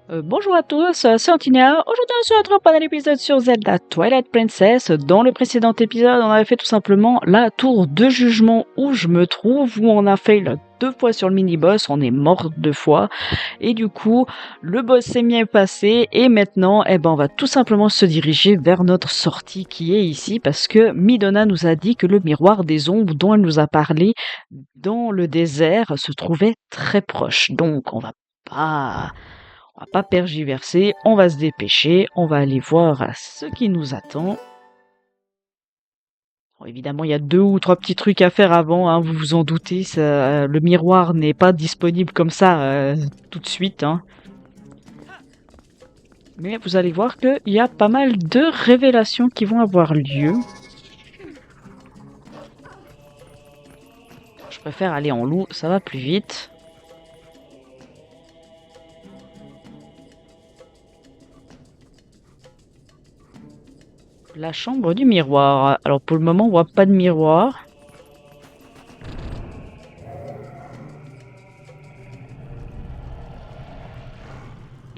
Bonjour à tous, c'est Antinia. Aujourd'hui, on se retrouve pour un épisode sur Zelda Twilight Princess. Dans le précédent épisode, on avait fait tout simplement la tour de jugement où je me trouve, où on a fail 2 fois sur le mini-boss, on est mort 2 fois. Et du coup, le boss s'est bien passé et maintenant, on va tout simplement se diriger vers notre sortie qui est ici parce que Midona nous a dit que le miroir des ombres dont elle nous a parlé dans le désert se trouvait très proche. Donc, on va pas tergiverser, on va se dépêcher, on va aller voir ce qui nous attend. Bon, évidemment, il y a 2 ou 3 petits trucs à faire avant, hein, vous vous en doutez, le miroir n'est pas disponible comme ça tout de suite, hein. Mais vous allez voir qu'il y a pas mal de révélations qui vont avoir lieu. Je préfère aller en loup, ça va plus vite. La chambre du miroir. Alors pour le moment, on voit pas de miroir.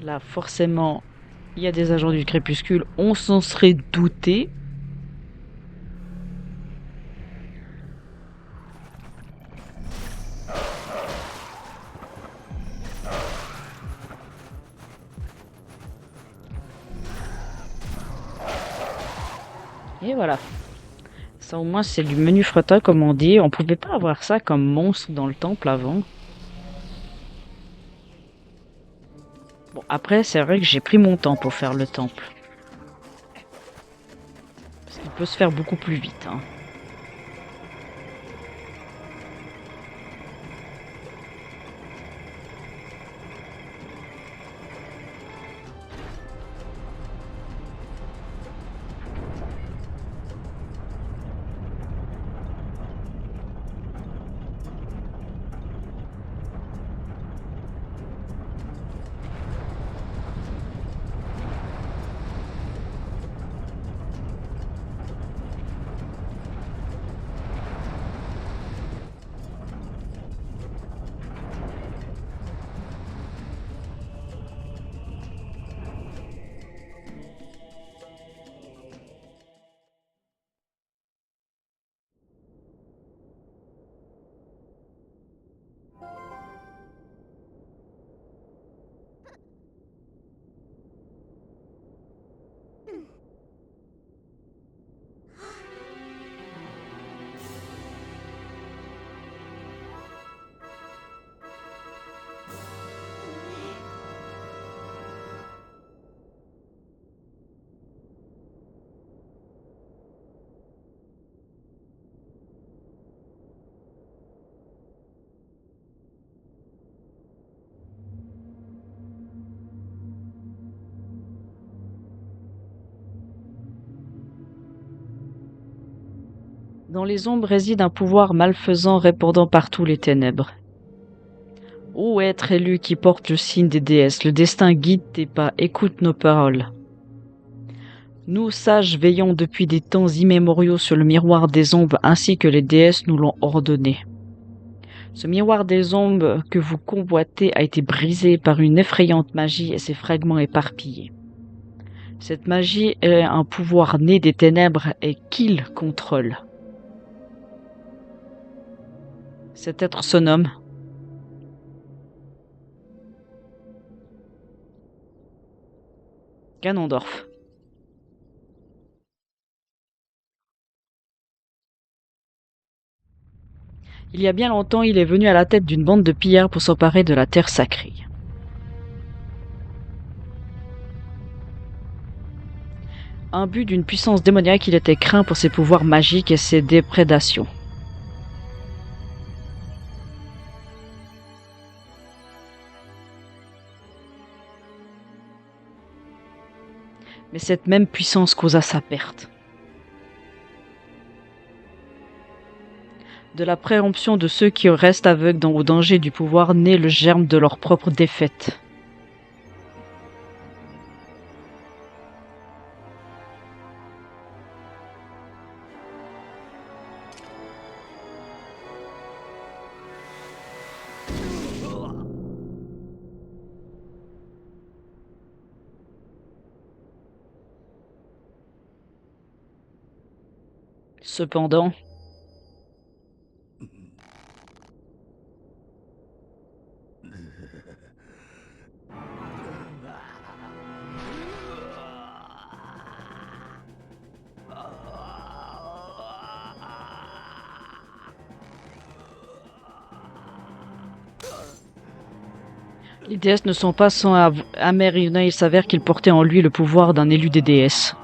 Là, forcément, il y a des agents du crépuscule. On s'en serait douté. Et voilà. Ça au moins c'est du menu fretin comme on dit. On pouvait pas avoir ça comme monstre dans le temple avant. Bon après c'est vrai que j'ai pris mon temps pour faire le temple. Parce qu'il peut se faire beaucoup plus vite, hein. Dans les ombres réside un pouvoir malfaisant répandant partout les ténèbres. Ô être élu qui porte le signe des déesses, le destin guide tes pas, écoute nos paroles. Nous, sages, veillons depuis des temps immémoriaux sur le miroir des ombres ainsi que les déesses nous l'ont ordonné. Ce miroir des ombres que vous convoitez a été brisé par une effrayante magie et ses fragments éparpillés. Cette magie est un pouvoir né des ténèbres et qu'il contrôle. Cet être se nomme Ganondorf. Il y a bien longtemps, il est venu à la tête d'une bande de pillards pour s'emparer de la terre sacrée. Imbu d'une puissance démoniaque, il était craint pour ses pouvoirs magiques et ses déprédations. Mais cette même puissance causa sa perte. De la préemption de ceux qui restent aveugles au danger du pouvoir naît le germe de leur propre défaite. Cependant, les déesses ne sont pas sans Amer-Yuna. Il s'avère qu'il portait en lui le pouvoir d'un élu des déesses.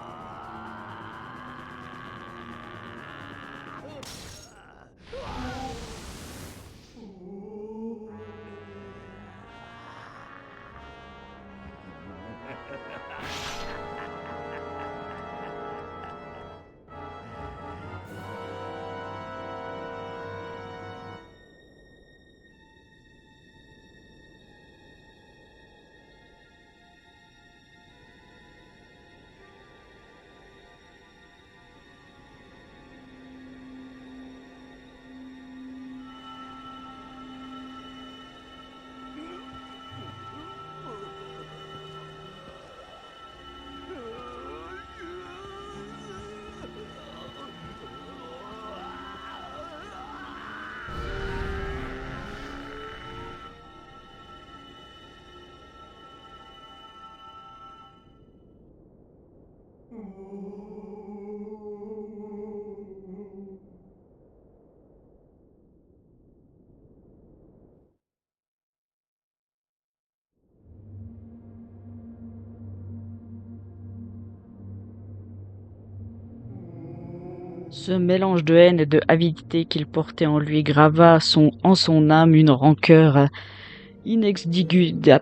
Ce mélange de haine et de avidité qu'il portait en lui grava en son âme une rancœur inextinguible.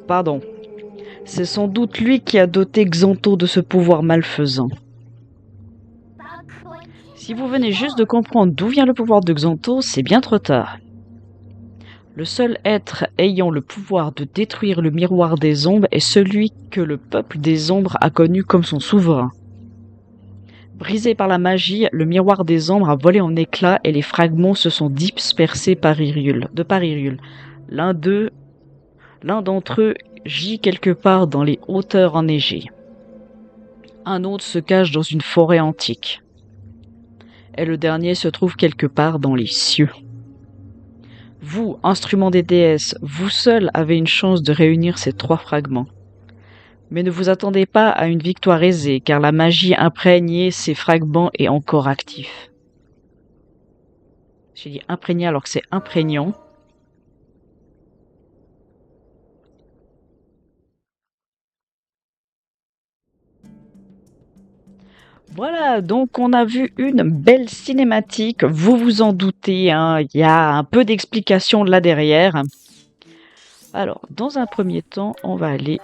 Pardon. C'est sans doute lui qui a doté Xanto de ce pouvoir malfaisant. Si vous venez juste de comprendre d'où vient le pouvoir de Xanto, c'est bien trop tard. Le seul être ayant le pouvoir de détruire le miroir des ombres est celui que le peuple des ombres a connu comme son souverain. Brisé par la magie, le miroir des ombres a volé en éclats et les fragments se sont dispersés par Hyrule. L'un d'entre eux gît quelque part dans les hauteurs enneigées. Un autre se cache dans une forêt antique. Et le dernier se trouve quelque part dans les cieux. Vous, instrument des déesses, vous seul avez une chance de réunir ces 3 fragments. Mais ne vous attendez pas à une victoire aisée, car la magie imprégnée ces fragments est encore active. J'ai dit imprégné alors que c'est imprégnant. Voilà, donc on a vu une belle cinématique, vous vous en doutez, hein, il y a un peu d'explication là derrière. Alors, dans un premier temps, on va aller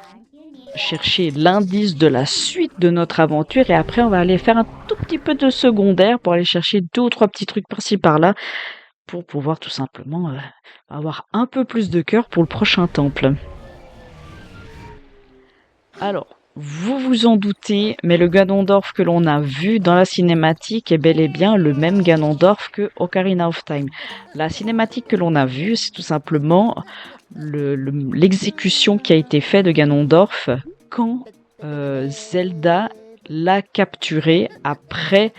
chercher l'indice de la suite de notre aventure et après on va aller faire un tout petit peu de secondaire pour aller chercher 2 ou 3 petits trucs par-ci par-là pour pouvoir tout simplement avoir un peu plus de cœur pour le prochain temple. Alors, vous vous en doutez, mais le Ganondorf que l'on a vu dans la cinématique est bel et bien le même Ganondorf que Ocarina of Time. La cinématique que l'on a vue, c'est tout simplement l'exécution qui a été faite de Ganondorf quand Zelda l'a capturé après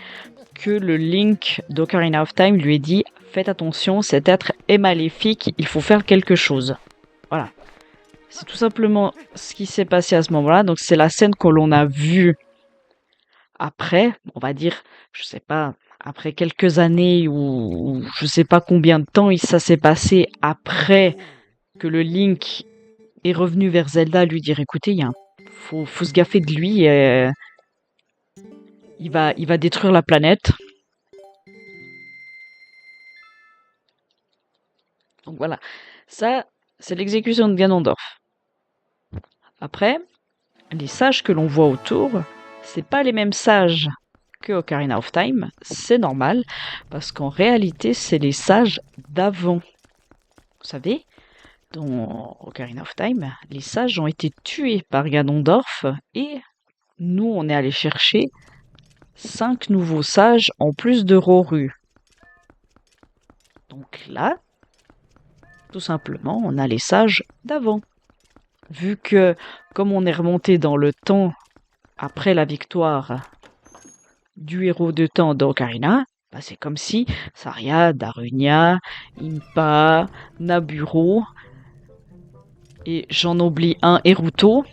que le Link d'Ocarina of Time lui ait dit « Faites attention, cet être est maléfique, il faut faire quelque chose. » Voilà. C'est tout simplement ce qui s'est passé à ce moment-là. Donc c'est la scène que l'on a vue après, on va dire, je sais pas, après quelques années ou je sais pas combien de temps ça s'est passé après que le Link est revenu vers Zelda lui dire écoutez, faut se gaffer de lui, il va détruire la planète. Donc voilà, ça c'est l'exécution de Ganondorf. Après, les sages que l'on voit autour, c'est pas les mêmes sages que Ocarina of Time, c'est normal, parce qu'en réalité, c'est les sages d'avant. Vous savez, dans Ocarina of Time, les sages ont été tués par Ganondorf, et nous, on est allé chercher 5 nouveaux sages en plus de Roru. Donc là, tout simplement, on a les sages d'avant. Vu que, comme on est remonté dans le temps après la victoire du héros de temps d'Ocarina, bah, c'est comme si Saria, Darunia, Impa, Naburo et j'en oublie un, Eruto,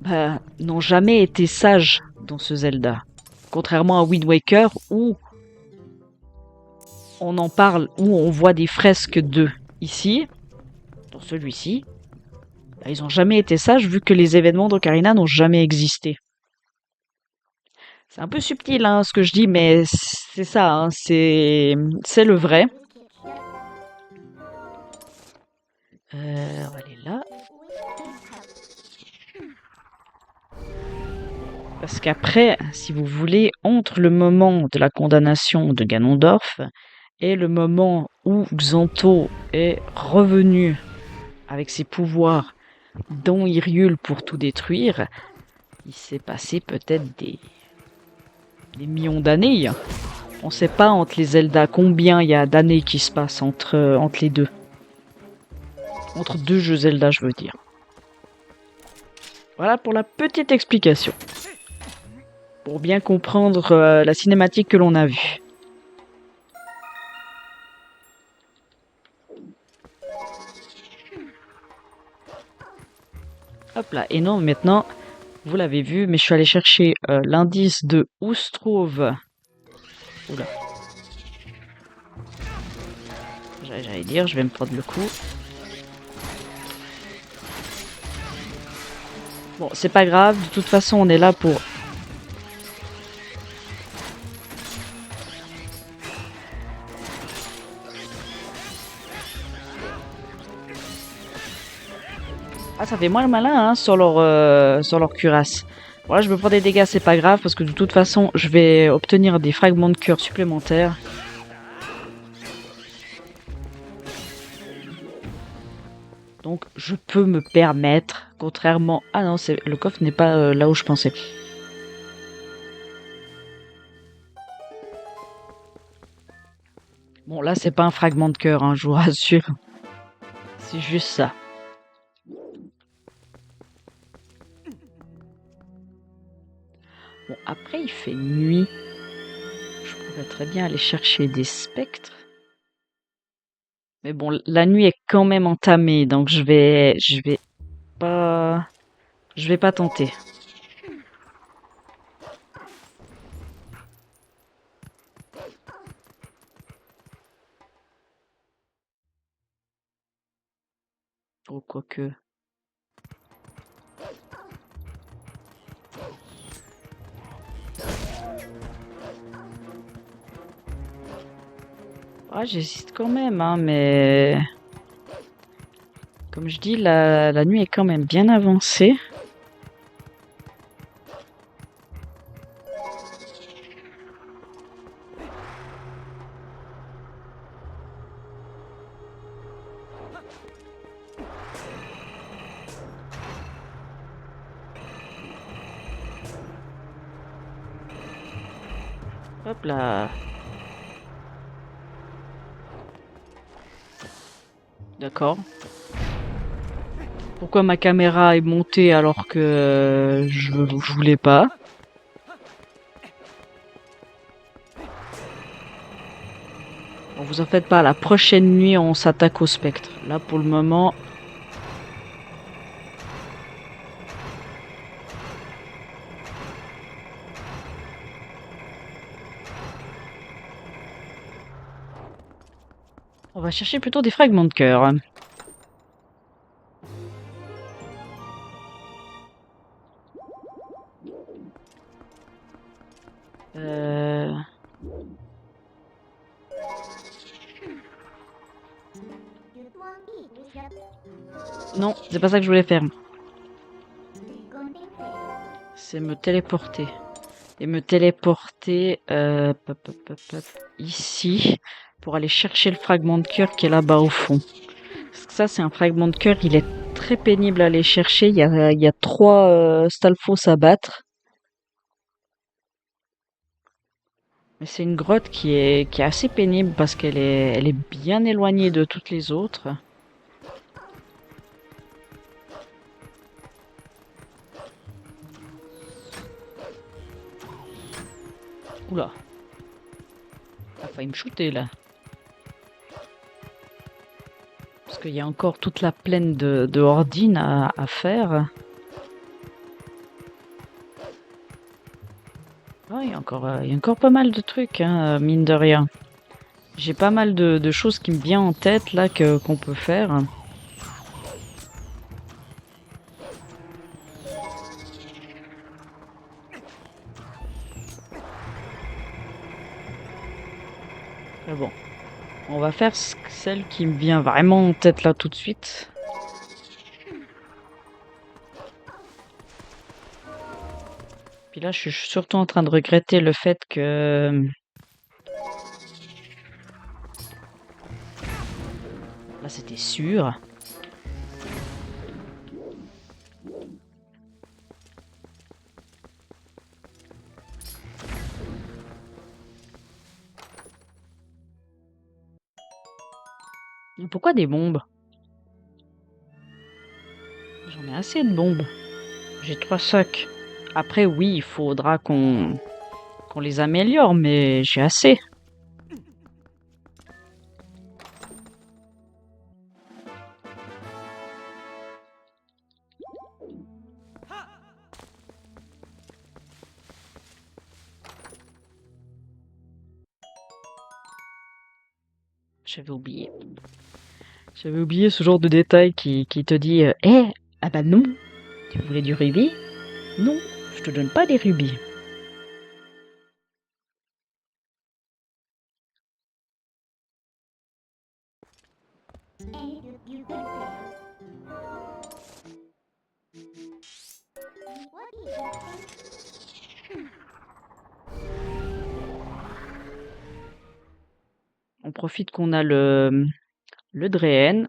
bah, n'ont jamais été sages dans ce Zelda. Contrairement à Wind Waker où on en parle, où on voit des fresques d'eux. Ici, dans celui-ci, bah, ils n'ont jamais été sages vu que les événements d'Ocarina n'ont jamais existé. C'est un peu subtil hein, ce que je dis, mais c'est ça, hein, c'est le vrai. On va aller là. Parce qu'après, si vous voulez, entre le moment de la condamnation de Ganondorf et le moment où Xanto est revenu avec ses pouvoirs dont Hyrule pour tout détruire, il s'est passé peut-être des millions d'années. On sait pas entre les Zelda combien il y a d'années qui se passent entre les deux. Entre deux jeux Zelda, je veux dire. Voilà pour la petite explication. Pour bien comprendre la cinématique que l'on a vue. Hop là, et non, maintenant, vous l'avez vu, mais je suis allé chercher l'indice de où se trouve... Oula. J'allais dire, je vais me prendre le coup. Bon, c'est pas grave, de toute façon, on est là pour... Ah, ça fait moins le malin hein, sur leur cuirasse. Voilà, je me prends des dégâts, c'est pas grave, parce que de toute façon, je vais obtenir des fragments de cœur supplémentaires. Donc, je peux me permettre, contrairement... Ah non, le coffre n'est pas là où je pensais. Bon, là, c'est pas un fragment de cœur, hein, je vous rassure. C'est juste ça. Bon, après, il fait nuit. Je pourrais très bien aller chercher des spectres. Mais bon, la nuit est quand même entamée, donc je vais pas tenter. Oh, quoique. Ah, j'hésite quand même, hein, mais... Comme je dis, la nuit est quand même bien avancée. Hop là. D'accord. Pourquoi ma caméra est montée alors que je voulais pas? Bon, vous en faites pas, la prochaine nuit on s'attaque au spectre. Là pour le moment... On va chercher plutôt des fragments de cœur. Non, c'est pas ça que je voulais faire. C'est me téléporter. Et me téléporter ici pour aller chercher le fragment de cœur qui est là-bas au fond. Parce que ça, c'est un fragment de cœur, il est très pénible à aller chercher. Il y a 3 Stalfos à battre. Mais c'est une grotte qui est assez pénible parce qu'elle elle est bien éloignée de toutes les autres. Oula. T'as failli me shooter là. Parce qu'il y a encore toute la plaine de Ordine à faire. Ah, il y a encore pas mal de trucs, hein, mine de rien. J'ai pas mal de choses qui me viennent en tête là qu'on peut faire. Mais bon, on va faire celle qui me vient vraiment en tête là tout de suite. Puis là, je suis surtout en train de regretter le fait que... Là, c'était sûr. Pourquoi des bombes? J'en ai assez de bombes. J'ai 3 sacs. Après, oui, il faudra qu'on les améliore, mais j'ai assez. J'avais oublié. J'avais oublié ce genre de détail qui te dit ah bah non, tu voulais du rubis? Non, je te donne pas des rubis. On profite qu'on a le Drehen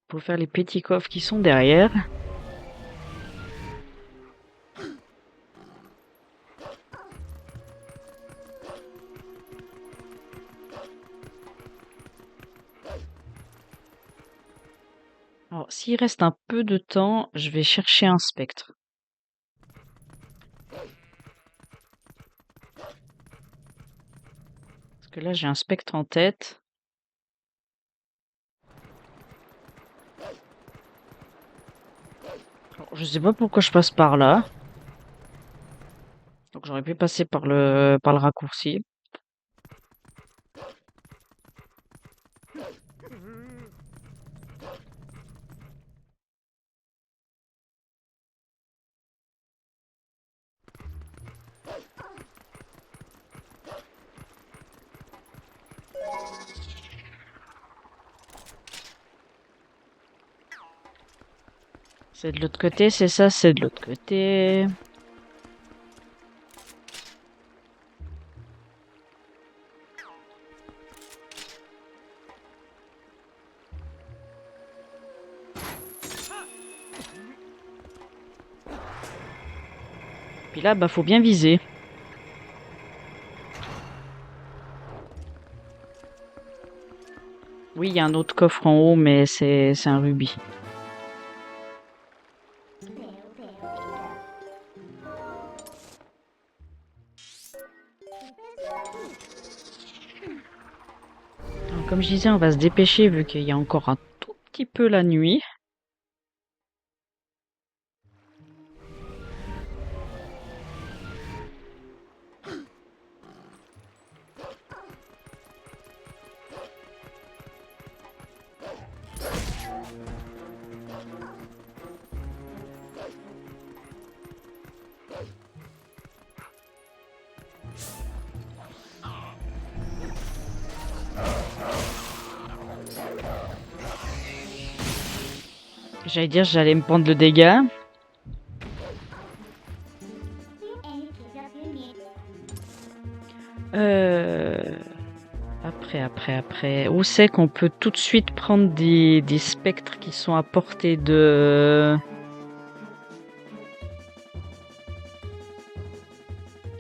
pour faire les petits coffres qui sont derrière. Alors, s'il reste un peu de temps, je vais chercher un spectre. Parce que là, j'ai un spectre en tête. Alors, je sais pas pourquoi je passe par là. Donc j'aurais pu passer par le raccourci. C'est de l'autre côté, c'est ça, c'est de l'autre côté. Puis là, bah faut bien viser. Oui, il y a un autre coffre en haut, mais c'est un rubis. Alors, comme je disais, on va se dépêcher vu qu'il y a encore un tout petit peu la nuit. J'allais dire, j'allais me prendre le dégât. Après. Où c'est qu'on peut tout de suite prendre des spectres qui sont à portée de...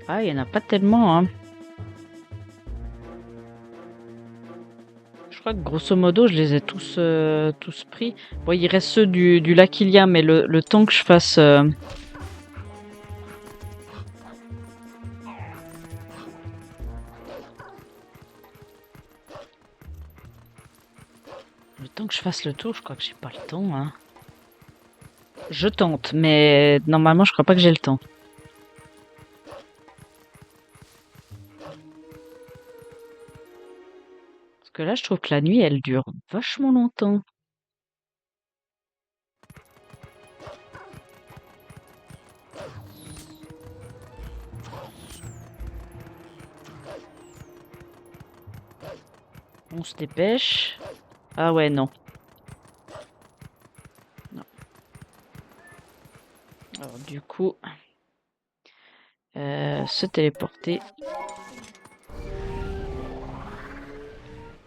Ah, il n'y en a pas tellement, hein. Je crois que grosso modo, je les ai tous pris. Bon, il reste ceux du Lakilia, mais le temps que je fasse... Tant que je fasse le tour, je crois que j'ai pas le temps, hein. Je tente, mais normalement, je crois pas que j'ai le temps. Parce que là, je trouve que la nuit, elle dure vachement longtemps. On se dépêche. Ah ouais, non. Non. Alors, du coup, se téléporter.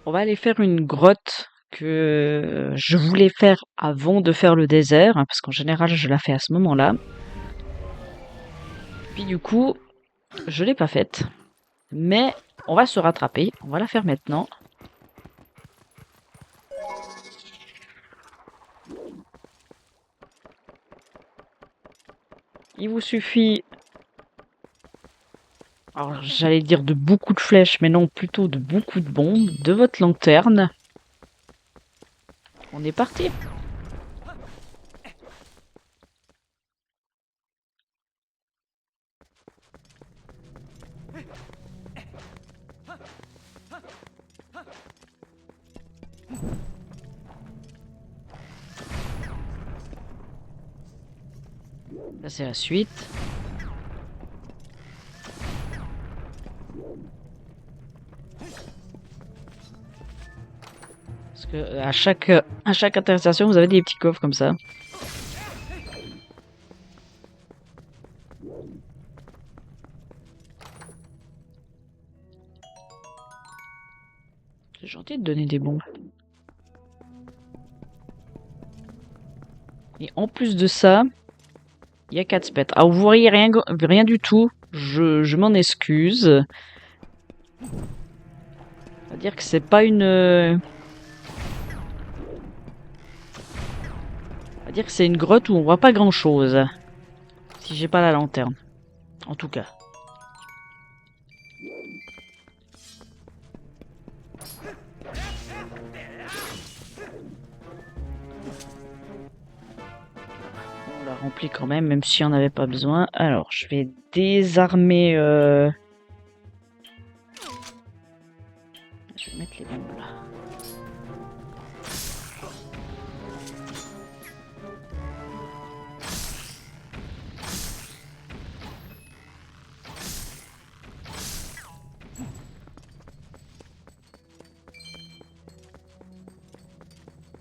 On va aller faire une grotte que je voulais faire avant de faire le désert, hein, parce qu'en général, je la fais à ce moment-là. Puis du coup, je l'ai pas faite. Mais on va se rattraper. On va la faire maintenant. Il vous suffit... Alors, j'allais dire de beaucoup de flèches, mais non, plutôt de beaucoup de bombes, de votre lanterne. On est parti. Là, c'est la suite. Parce que à chaque intersection, vous avez des petits coffres comme ça. C'est gentil de donner des bombes. Et en plus de ça, il y a 4 spectres. Alors vous voyez rien du tout. Je m'en excuse. C'est-à-dire que c'est pas une... C'est-à-dire que c'est une grotte où on voit pas grand-chose. Si j'ai pas la lanterne. En tout cas. On l'a rempli quand même si on n'avait pas besoin. Alors, je vais désarmer... Je vais mettre les bombes là.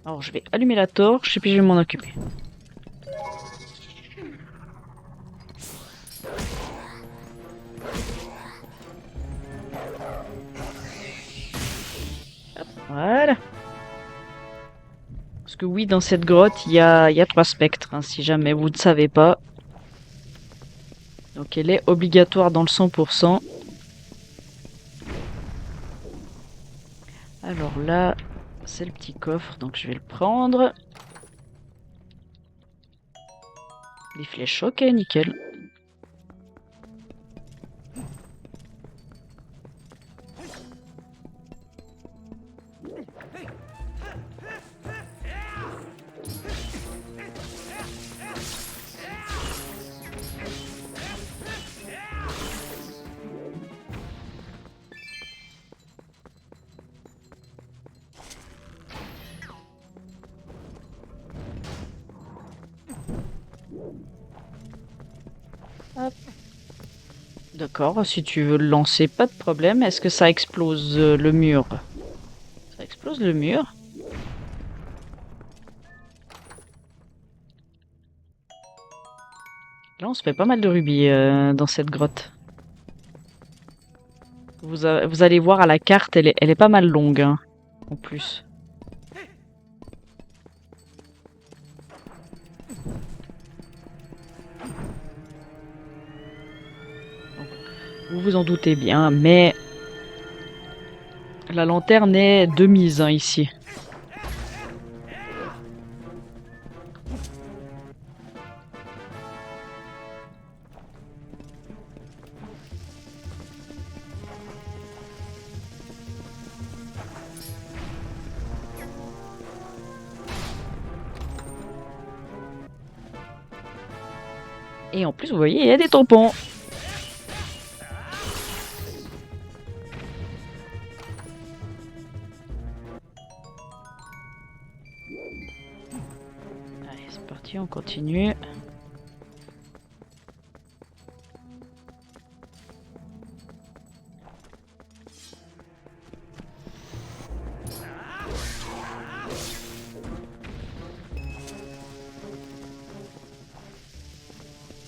Alors, je vais allumer la torche et puis je vais m'en occuper. Hop, voilà. Parce que oui, dans cette grotte, il y a 3 spectres, hein, si jamais vous ne savez pas. Donc elle est obligatoire dans le 100%. Alors là, c'est le petit coffre, donc je vais le prendre. Les flèches, ok, nickel. Hop. D'accord, si tu veux le lancer, pas de problème. Est-ce que ça explose le mur? Ça explose le mur. Là, on se fait pas mal de rubis dans cette grotte. Vous allez voir à la carte, elle est pas mal longue, hein, en plus. Vous vous en doutez bien, mais la lanterne est de mise hein, ici. Et en plus, vous voyez, il y a des tampons. Allez, c'est parti, on continue.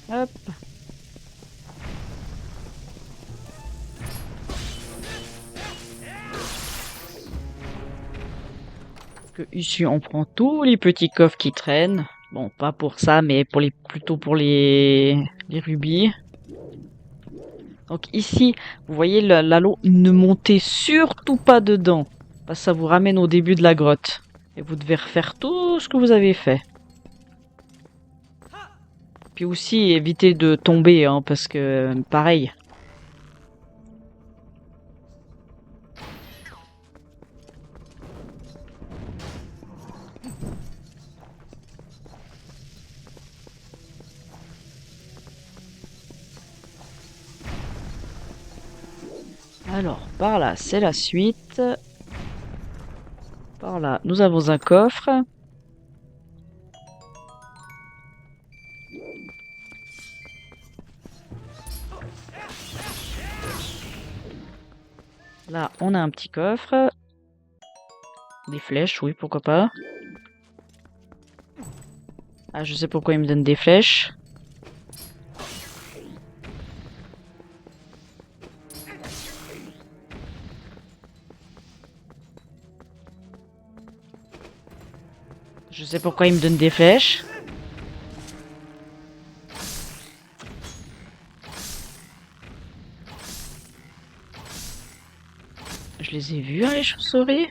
Hop. Que ici, on prend tous les petits coffres qui traînent. Bon, pas pour ça, mais plutôt pour les rubis. Donc ici, vous voyez l'anneau, ne montez surtout pas dedans. Parce que ça vous ramène au début de la grotte. Et vous devez refaire tout ce que vous avez fait. Puis aussi, évitez de tomber, hein, parce que pareil. Alors, par là, c'est la suite. Par là, nous avons un coffre. Là, on a un petit coffre. Des flèches, oui, pourquoi pas. Ah, je sais pourquoi il me donne des flèches. Je sais pourquoi il me donne des flèches. Je les ai vus, hein, les chauves-souris.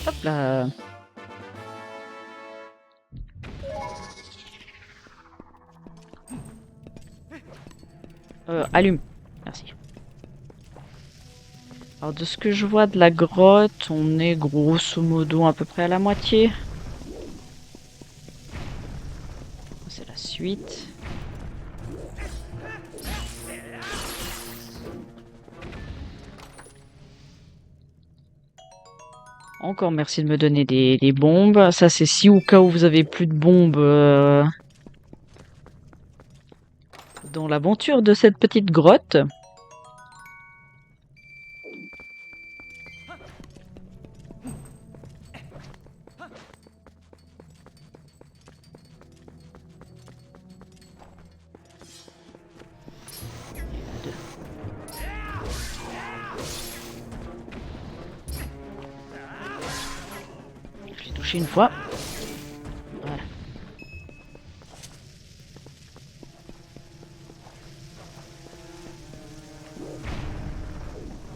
Hop là. Allume. Merci. Alors de ce que je vois de la grotte, on est grosso modo à peu près à la moitié. C'est la suite. Encore merci de me donner des bombes. Ça c'est si au cas où vous avez plus de bombes dans l'aventure de cette petite grotte. Je l'ai touché une fois. Voilà.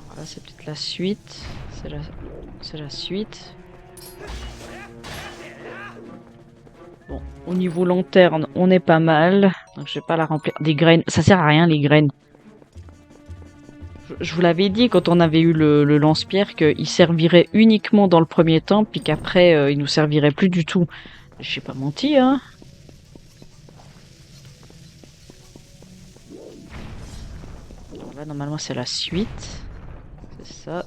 Voilà, c'est peut-être la suite. C'est la suite. Bon, au niveau lanterne, on est pas mal. Donc je vais pas la remplir. Des graines, ça sert à rien les graines. Je vous l'avais dit quand on avait eu le lance-pierre qu'il servirait uniquement dans le premier temps, puis qu'après il nous servirait plus du tout. J'ai pas menti, hein. Alors là, normalement, c'est la suite. C'est ça.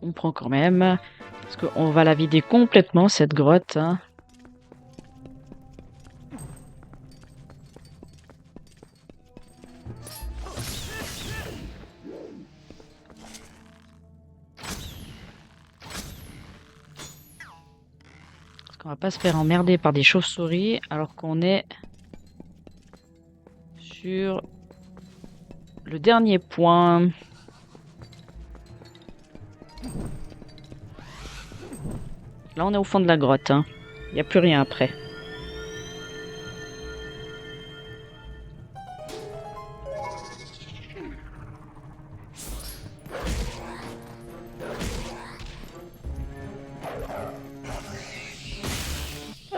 On prend quand même. Parce qu'on va la vider complètement, cette grotte. Hein. Parce qu'on va pas se faire emmerder par des chauves-souris alors qu'on est sur le dernier point. Là, on est au fond de la grotte. Hein. Il n'y a plus rien après.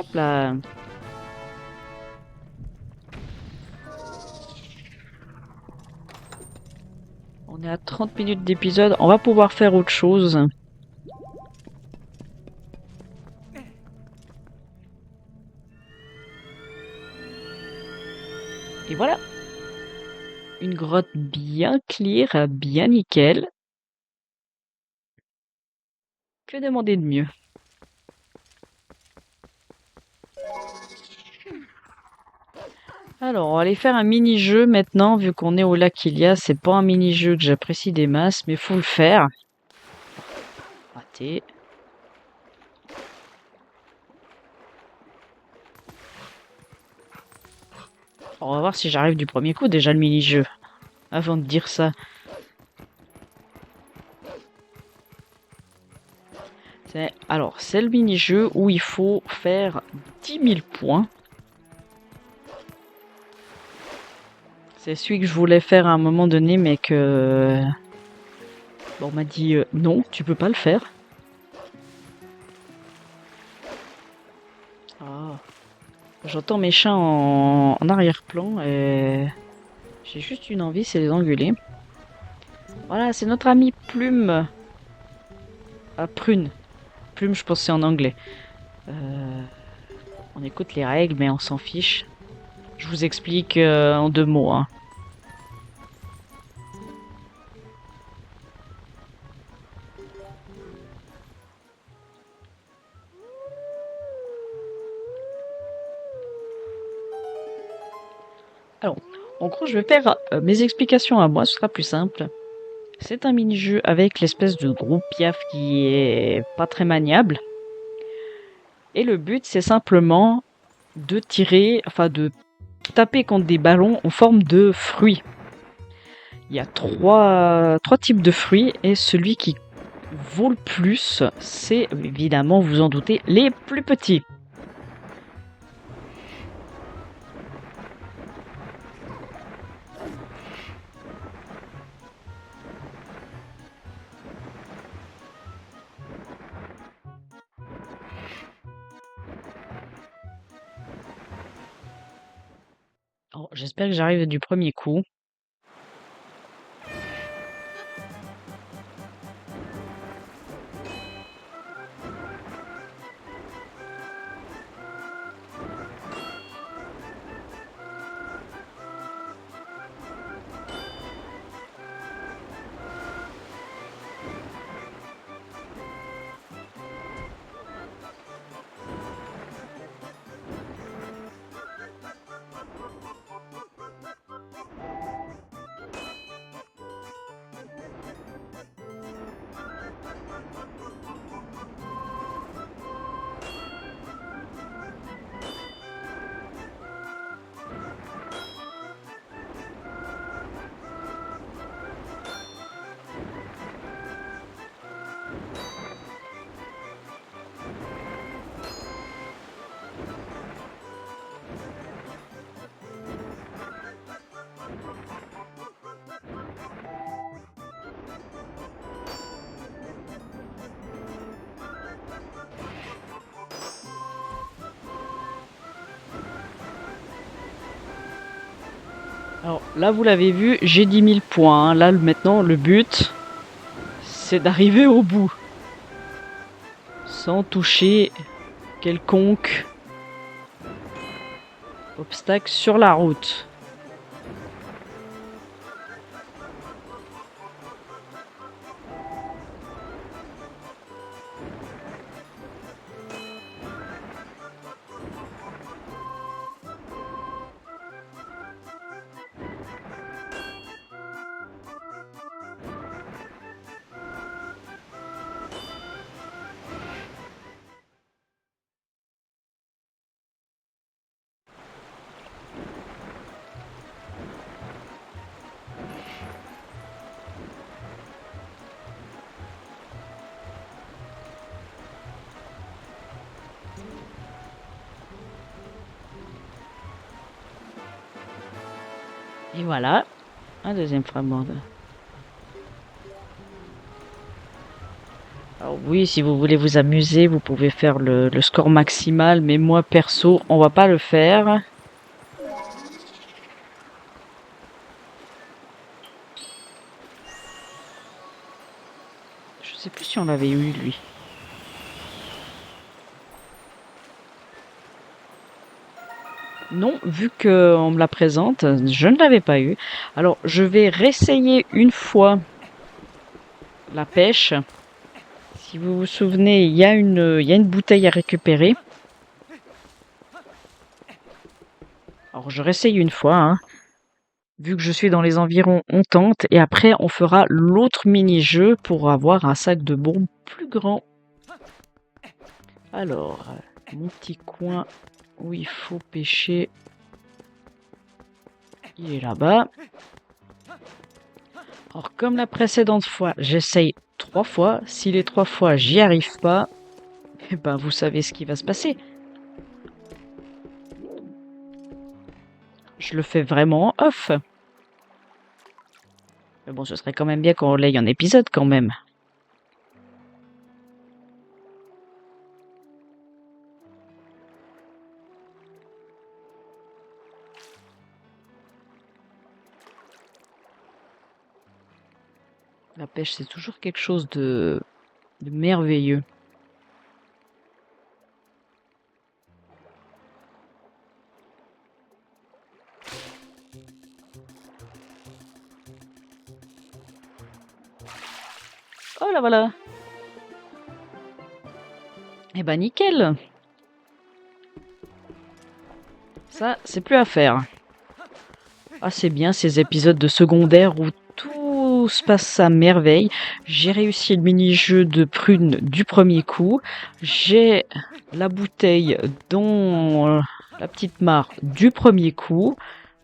Hop là. On est à 30 minutes d'épisode. On va pouvoir faire autre chose. Et voilà. Une grotte bien clear, bien nickel. Que demander de mieux? Alors, on va aller faire un mini-jeu maintenant, vu qu'on est au lac Ilia. C'est pas un mini-jeu que j'apprécie des masses, mais faut le faire. Raté. On va voir si j'arrive du premier coup déjà le mini-jeu. Avant de dire ça. Alors, c'est le mini-jeu où il faut faire 10 000 points. C'est celui que je voulais faire à un moment donné, mais que... Bon, on m'a dit non, tu peux pas le faire. Ah. J'entends mes chiens en arrière-plan et... J'ai juste une envie, c'est les engueuler. Voilà, c'est notre ami Plume. Ah, Prune. Plume, je pense que c'est en anglais. On écoute les règles, mais on s'en fiche. Je vous explique en 2 mots. Hein. Alors, en gros, je vais faire mes explications à moi, ce sera plus simple. C'est un mini-jeu avec l'espèce de groupe Piaf qui est pas très maniable. Et le but, c'est simplement de tirer, enfin de taper contre des ballons en forme de fruits. Il y a trois types de fruits et celui qui vaut le plus, c'est évidemment, vous en doutez, les plus petits. Oh, j'espère que j'arrive du premier coup. Alors là, vous l'avez vu, j'ai 10 000 points. Hein. Là, maintenant, le but, c'est d'arriver au bout. Sans toucher quelconque obstacle sur la route. Et voilà, un deuxième fragment. Alors oui, si vous voulez vous amuser, vous pouvez faire le score maximal, mais moi perso, on va pas le faire. Je sais plus si on l'avait eu lui. Non, vu qu'on me la présente, je ne l'avais pas eu. Alors, je vais réessayer une fois la pêche. Si vous vous souvenez, il y a une bouteille à récupérer. Alors, je réessaye une fois, hein. Vu que je suis dans les environs, on tente. Et après, on fera l'autre mini-jeu pour avoir un sac de bombes plus grand. Alors, mon petit coin où il faut pêcher, il est là-bas. Alors, comme la précédente fois, j'essaye 3 fois. Si les 3 fois, j'y arrive pas, eh ben, vous savez ce qui va se passer. Je le fais vraiment en off. Mais bon, ce serait quand même bien qu'on l'aille en épisode quand même. La pêche, c'est toujours quelque chose de merveilleux. Oh là voilà. Eh ben nickel. Ça, c'est plus à faire. Ah, c'est bien ces épisodes de secondaire où tout se passe à merveille. J'ai réussi le mini-jeu de prune du premier coup. J'ai la bouteille dans la petite mare du premier coup.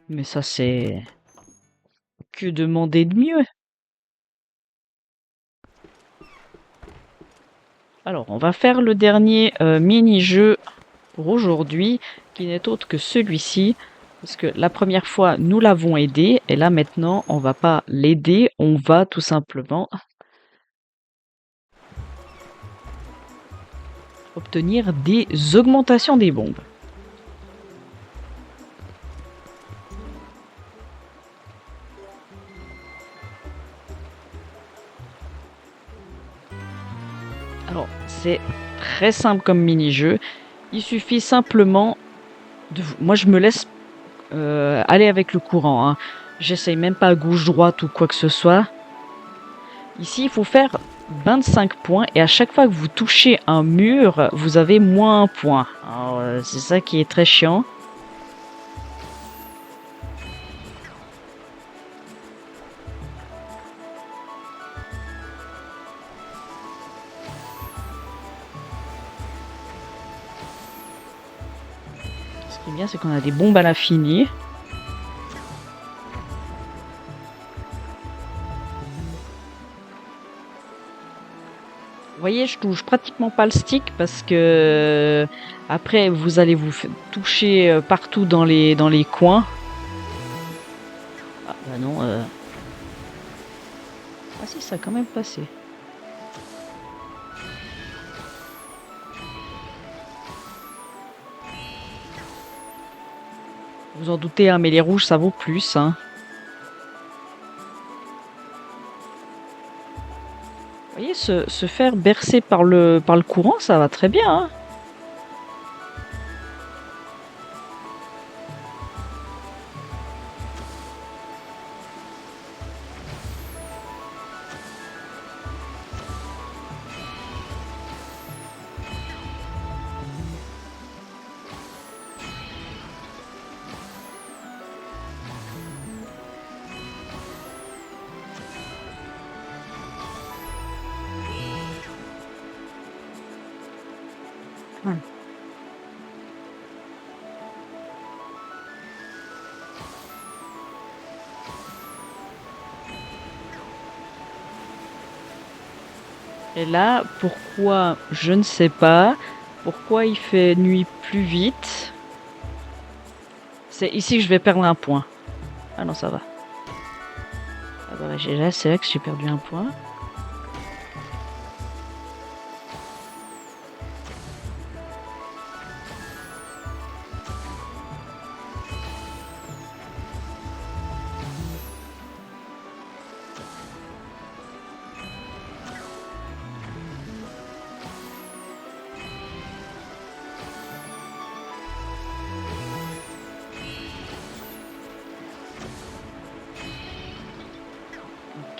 Mais ça, c'est... Que demander de mieux? Alors, on va faire le dernier mini-jeu pour aujourd'hui, qui n'est autre que celui-ci. Parce que la première fois, nous l'avons aidé, et là maintenant, on va pas l'aider, on va tout simplement obtenir des augmentations des bombes. Alors, c'est très simple comme mini-jeu. Il suffit simplement de... Moi, je me laisse aller avec le courant, hein. J'essaye même pas à gauche-droite ou quoi que ce soit. Ici, il faut faire 25 points et à chaque fois que vous touchez un mur, vous avez moins un point. Alors, c'est ça qui est très chiant. Ce qui est bien, c'est qu'on a des bombes à l'infini. Vous voyez, je touche pratiquement pas le stick parce que après vous allez vous toucher partout dans les coins. Ah bah non. Ah si, ça a quand même passé. Vous en doutez, hein, mais les rouges ça vaut plus, hein. Vous voyez, se faire bercer par le courant, ça va très bien, hein. Ouais. Et là, pourquoi, je ne sais pas. Pourquoi il fait nuit plus vite? C'est ici que je vais perdre un point. Ah non, ça va. Ah bah là, c'est là que j'ai perdu un point.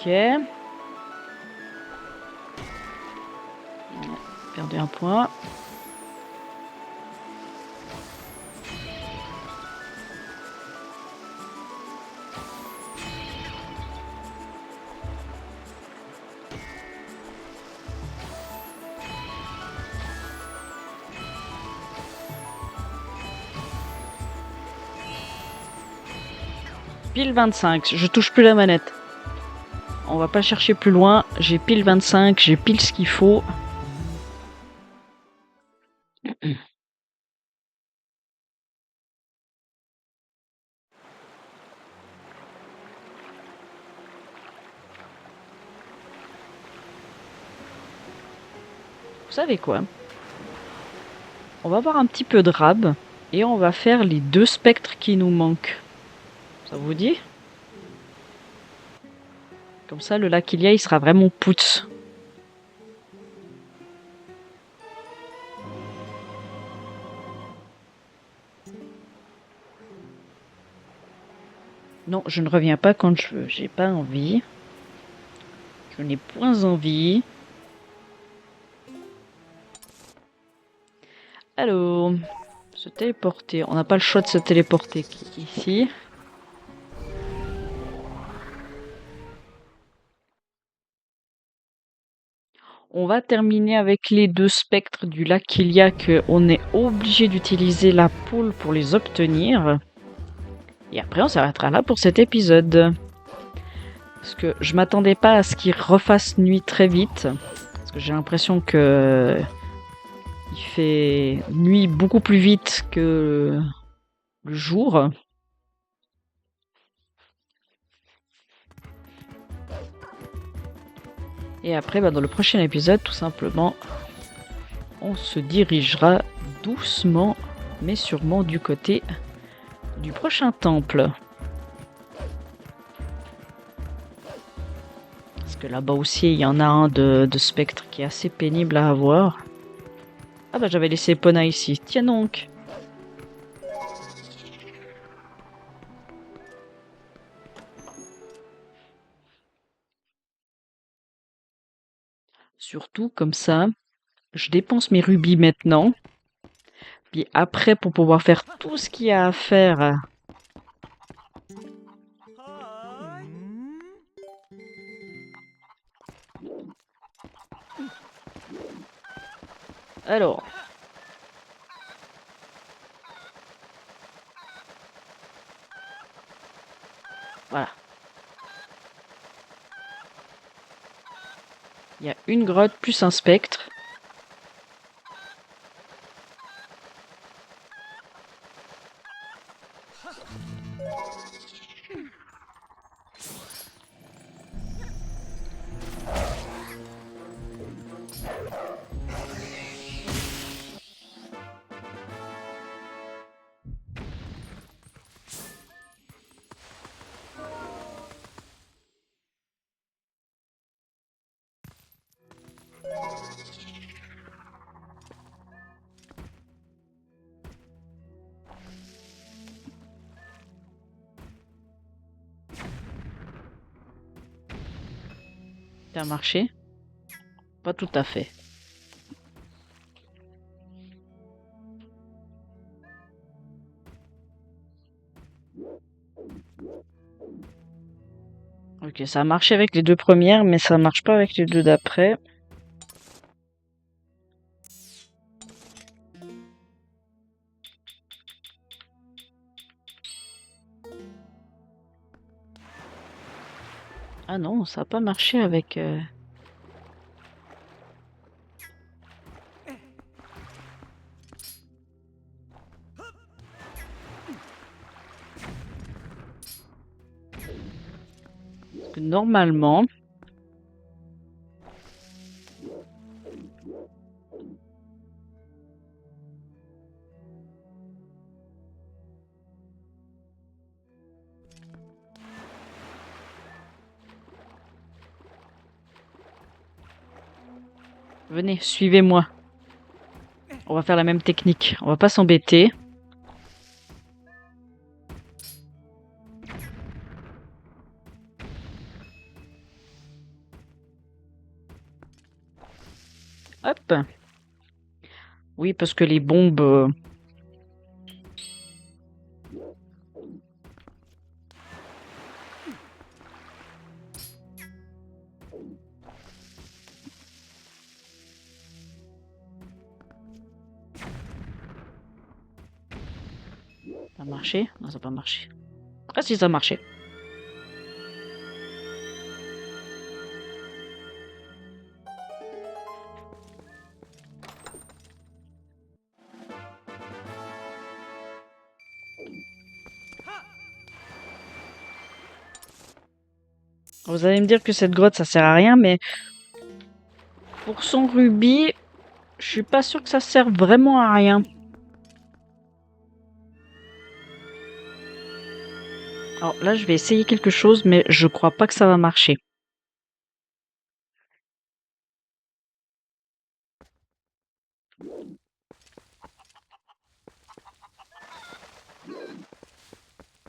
Ok. Perdu un point. Pile 25, je touche plus la manette. On va pas chercher plus loin, j'ai pile 25, j'ai pile ce qu'il faut. Vous savez quoi? On va avoir un petit peu de rab et on va faire les 2 spectres qui nous manquent. Ça vous dit? Comme ça, le Lakilia, il sera vraiment putz. Non, je ne reviens pas quand je veux. J'ai pas envie. Je n'ai point envie. Alors, se téléporter. On n'a pas le choix de se téléporter ici. On va terminer avec les 2 spectres du Lakilia qu'on est obligé d'utiliser la poule pour les obtenir. Et après, on s'arrêtera là pour cet épisode. Parce que je m'attendais pas à ce qu'il refasse nuit très vite. Parce que j'ai l'impression que il fait nuit beaucoup plus vite que le jour. Et après, dans le prochain épisode, tout simplement, on se dirigera doucement, mais sûrement du côté du prochain temple. Parce que là-bas aussi, il y en a un de spectre qui est assez pénible à avoir. Ah bah j'avais laissé Epona ici. Tiens donc. Surtout comme ça, je dépense mes rubis maintenant. Puis après, pour pouvoir faire tout ce qu'il y a à faire. Alors. Voilà. Il y a une grotte plus un spectre. Ça a marché? Pas tout à fait. Ok, ça a marché avec les 2 premières, mais ça marche pas avec les 2 d'après. Ah non, ça a pas marché avec... Parce que normalement... Venez, suivez-moi. On va faire la même technique. On va pas s'embêter. Hop. Oui, parce que les bombes... Ça a marché? Non, ça n'a pas marché. Ah si, ça a marché. Vous allez me dire que cette grotte, ça sert à rien, mais pour son rubis, je suis pas sûr que ça serve vraiment à rien. Alors là, je vais essayer quelque chose, mais je crois pas que ça va marcher.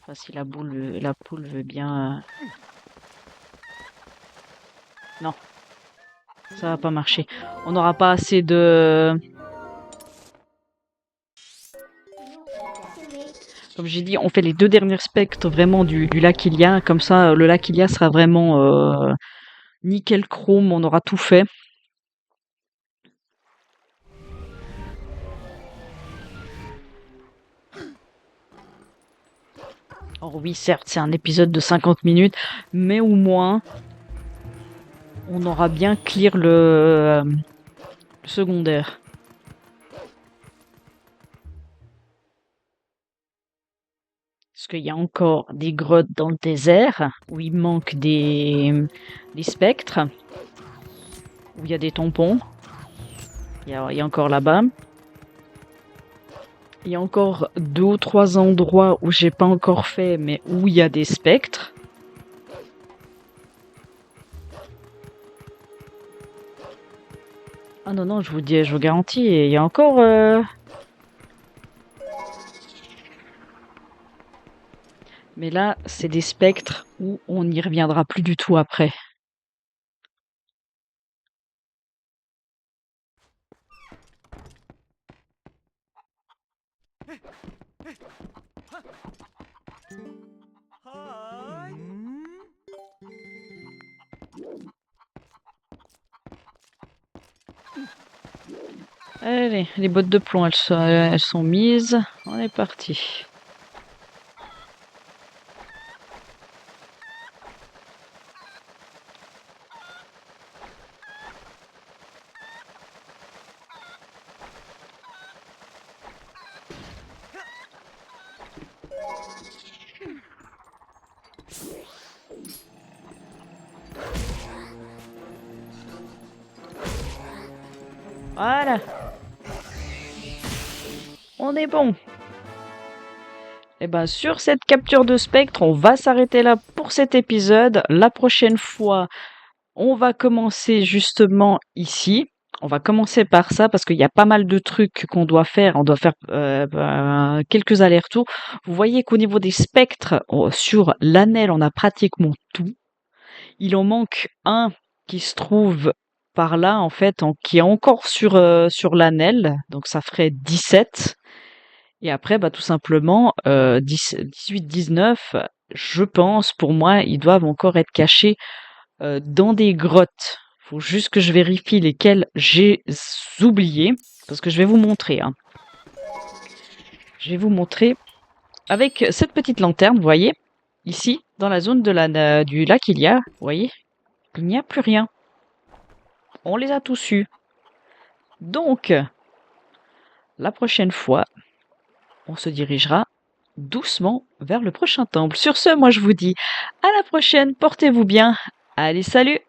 Enfin, si la poule veut bien... Non, ça va pas marcher. On n'aura pas assez de... Comme j'ai dit, on fait les 2 derniers spectres vraiment du lac Ilia. Comme ça, le lac Ilia sera vraiment nickel chrome. On aura tout fait. Alors oui, certes, c'est un épisode de 50 minutes, mais au moins, on aura bien clear le secondaire. Parce qu'il y a encore des grottes dans le désert, où il manque des spectres, où il y a des tampons. Il y a encore là-bas. Il y a encore 2 ou 3 endroits où j'ai pas encore fait, mais où il y a des spectres. Ah non, non, je vous garantis, il y a encore... Mais là, c'est des spectres où on n'y reviendra plus du tout après. Allez, les bottes de plomb, elles sont mises. On est parti. Voilà. On est bon. Et ben sur cette capture de spectre, on va s'arrêter là pour cet épisode. La prochaine fois, on va commencer justement ici. On va commencer par ça parce qu'il y a pas mal de trucs qu'on doit faire. On doit faire quelques allers-retours. Vous voyez qu'au niveau des spectres, sur l'Anel, on a pratiquement tout. Il en manque un qui se trouve par là, en fait, qui est encore sur l'Anel. Donc ça ferait 17. Et après, bah, tout simplement, 18, 19, je pense, pour moi, ils doivent encore être cachés dans des grottes. Faut juste que je vérifie lesquelles j'ai oubliées, parce que je vais vous montrer. Hein. Je vais vous montrer avec cette petite lanterne, vous voyez, ici, dans la zone du lac, vous voyez, il n'y a plus rien. On les a tous eus. Donc, la prochaine fois, on se dirigera doucement vers le prochain temple. Sur ce, moi je vous dis à la prochaine, portez-vous bien. Allez, salut!